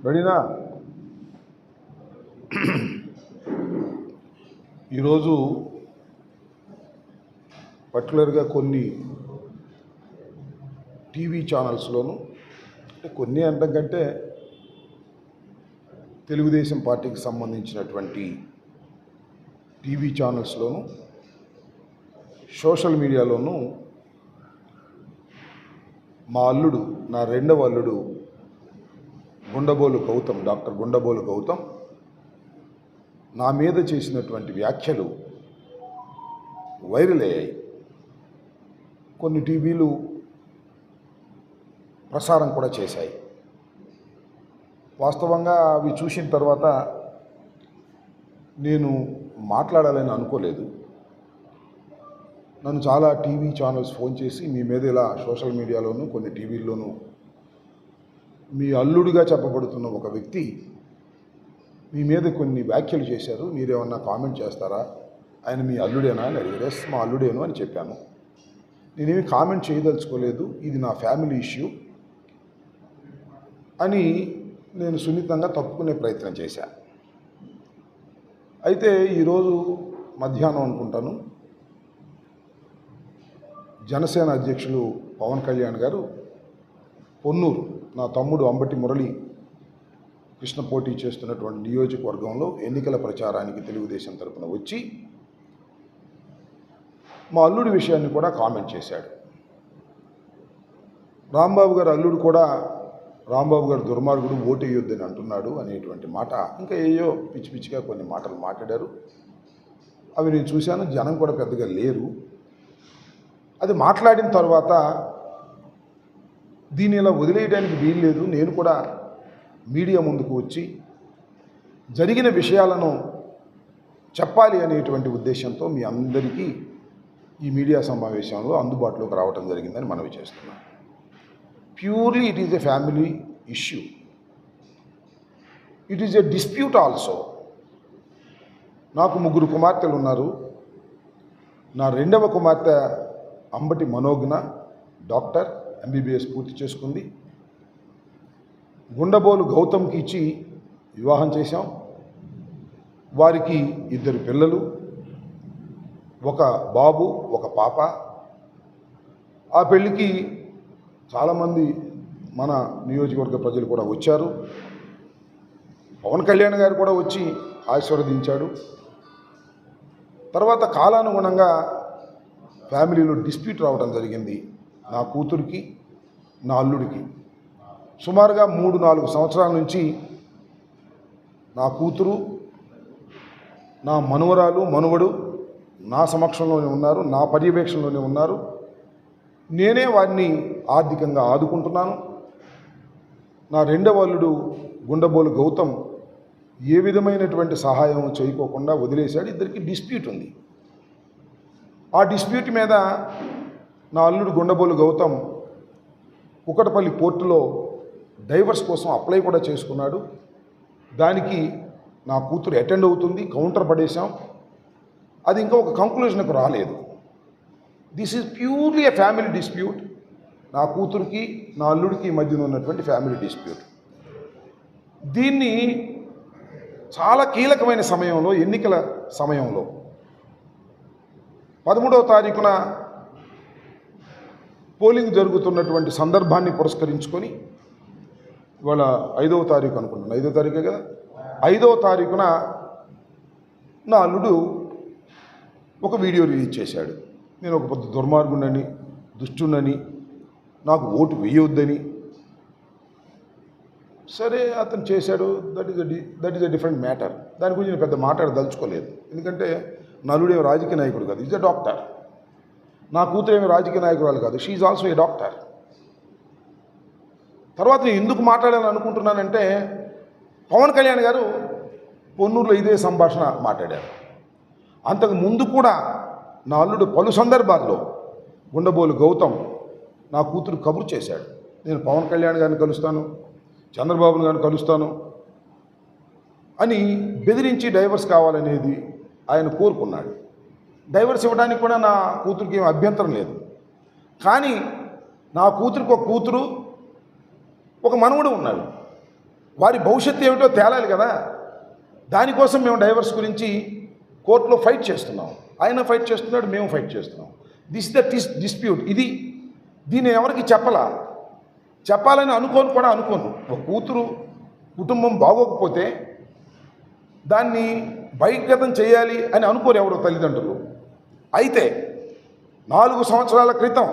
రెడీనా? ఈరోజు పర్టికులర్గా కొన్ని టీవీ ఛానల్స్లోను, కొన్ని అనడం కంటే తెలుగుదేశం పార్టీకి సంబంధించినటువంటి టీవీ ఛానల్స్లోను, సోషల్ మీడియాలోనూ మా అల్లుడు, నా రెండవ అల్లుడు గుండబోలు గౌతమ్, డాక్టర్ గుండబోలు గౌతమ్ నా మీద చేసినటువంటి వ్యాఖ్యలు వైరల్ అయ్యాయి. కొన్ని టీవీలు ప్రసారం కూడా చేశాయి. వాస్తవంగా అవి చూసిన తర్వాత నేను మాట్లాడాలని అనుకోలేదు. నన్ను చాలా టీవీ ఛానల్స్ ఫోన్ చేసి మీ మీద ఇలా సోషల్ మీడియాలోనూ కొన్ని టీవీల్లోనూ మీ అల్లుడిగా చెప్పబడుతున్న ఒక వ్యక్తి మీ మీద కొన్ని వ్యాఖ్యలు చేశారు, మీరేమన్నా కామెంట్ చేస్తారా, ఆయన మీ అల్లుడేనా అని అడిగారు. ఎస్, మా అల్లుడేను అని చెప్పాను. నేనేమి కామెంట్ చేయదలుచుకోలేదు, ఇది నా ఫ్యామిలీ ఇష్యూ అని నేను సున్నితంగా తప్పుకునే ప్రయత్నం చేశాను. అయితే ఈరోజు మధ్యాహ్నం అనుకుంటాను, జనసేన అధ్యక్షులు పవన్ కళ్యాణ్ గారు పొన్నూరు, నా తమ్ముడు అంబటి మురళి కృష్ణ పోటీ చేస్తున్నటువంటి నియోజకవర్గంలో ఎన్నికల ప్రచారానికి తెలుగుదేశం తరపున వచ్చి మా అల్లుడి విషయాన్ని కూడా కామెంట్ చేశాడు. రాంబాబు గారు అల్లుడు కూడా రాంబాబు గారు దుర్మార్గుడు, ఓటేయొద్దని అంటున్నాడు అనేటువంటి మాట, ఇంకా ఏయో పిచ్చి పిచ్చిగా కొన్ని మాటలు మాట్లాడారు. అవి నేను చూశాను. జనం కూడా పెద్దగా లేరు. అది మాట్లాడిన తర్వాత దీన్ని ఇలా వదిలేయడానికి వీల్లేదు, నేను కూడా మీడియా ముందుకు వచ్చి జరిగిన విషయాలను చెప్పాలి అనేటువంటి ఉద్దేశంతో మీ అందరికీ ఈ మీడియా సమావేశంలో అందుబాటులోకి రావడం జరిగిందని మనవి చేస్తున్నాను. Purely it is a family issue. It is a dispute also. నాకు 3 కుమార్తెలు ఉన్నారు. నా రెండవ కుమార్తె అంబటి మనోజ్ఞ డాక్టర్, MBBS పూర్తి చేసుకుంది. గుండబోలు గౌతమ్కి ఇచ్చి వివాహం చేశాం. వారికి 2 పిల్లలు, ఒక బాబు, ఒక పాప. ఆ పెళ్ళికి చాలామంది మన నియోజకవర్గ ప్రజలు కూడా వచ్చారు. పవన్ కళ్యాణ్ గారు కూడా వచ్చి ఆశీర్వదించాడు. తర్వాత కాలానుగుణంగా ఫ్యామిలీలో డిస్ప్యూట్ రావడం జరిగింది. నా కూతురికి, నా అల్లుడికి సుమారుగా 3-4 సంవత్సరాల నుంచి నా కూతురు, నా మనవరాలు, మనవడు నా సమక్షంలోనే ఉన్నారు, నా పర్యవేక్షణలోనే ఉన్నారు. నేనే వారిని ఆర్థికంగా ఆదుకుంటున్నాను. నా రెండవ అల్లుడు గుండబోలు గౌతమ్ ఏ విధమైనటువంటి సహాయం చేయకోకుండా వదిలేశాడు. ఇద్దరికి డిస్ప్యూట్ ఉంది. ఆ డిస్ప్యూట్ మీద నా అల్లుడు గుండబోలు గౌతమ్ కుకటపల్లి కోర్టులో డైవర్స్ కోసం అప్లై కూడా చేసుకున్నాడు. దానికి నా కూతురు అటెండ్ అవుతుంది. కౌంటర్ పడేశాం. అది ఇంకా ఒక కంక్లూజన్కు రాలేదు. This is purely a family dispute. నా కూతురికి, నా అల్లుడికి మధ్యన ఉన్నటువంటి ఫ్యామిలీ డిస్ప్యూట్. దీన్ని చాలా కీలకమైన సమయంలో, ఎన్నికల సమయంలో 13వ తారీఖున పోలింగ్ జరుగుతున్నటువంటి సందర్భాన్ని పురస్కరించుకొని, ఇవాళ 5వ తారీఖు అనుకుంటున్నాను, 5వ తారీఖే కదా, 5వ తారీఖున నా అల్లుడు ఒక వీడియో రిలీజ్ చేశాడు. నేను ఒక పెద్ద దుర్మార్గుడని, దుష్టుడని, నాకు ఓటు వేయొద్దని. సరే, అతను చేశాడు. That is a different matter. దాని గురించి నేను పెద్ద మాట్లాడదలుచుకోలేదు. ఎందుకంటే నా అల్లుడేమో రాజకీయ నాయకుడు కాదు, ఈజ్ అ డాక్టర్. నా కూతురేమీ రాజకీయ నాయకురాలు కాదు, she is also a doctor. తర్వాత నేను ఎందుకు మాట్లాడాలని అనుకుంటున్నానంటే, పవన్ కళ్యాణ్ గారు పొన్నూరులో ఇదే సంభాషణ మాట్లాడారు. అంతకు ముందు కూడా నా అల్లుడు పలు సందర్భాల్లో గుండబోలు గౌతమ్ నా కూతురు కబురు చేశాడు. నేను పవన్ కళ్యాణ్ గారిని కలుస్తాను, చంద్రబాబు గారిని కలుస్తాను అని బెదిరించి డైవర్స్ కావాలనేది ఆయన కోరుకున్నాడు. డైవర్స్ ఇవ్వడానికి కూడా నా కూతురికి ఏం అభ్యంతరం లేదు. కానీ నా కూతురికి ఒక కూతురు, ఒక మనవడు ఉన్నాడు. వారి భవిష్యత్తు ఏమిటో తేలాలి కదా. దానికోసం మేము డైవర్స్ గురించి కోర్టులో ఫైట్ చేస్తున్నాం. ఆయన ఫైట్ చేస్తున్నాడు, మేము ఫైట్ చేస్తున్నాం. This the dispute. దీన్ని ఎవరికి చెప్పాలని అనుకోను. ఒక కూతురు కుటుంబం బాగోకపోతే దాన్ని బహిర్గతం చేయాలి అని అనుకోరు ఎవరు తల్లిదండ్రులు. అయితే 4 సంవత్సరాల క్రితం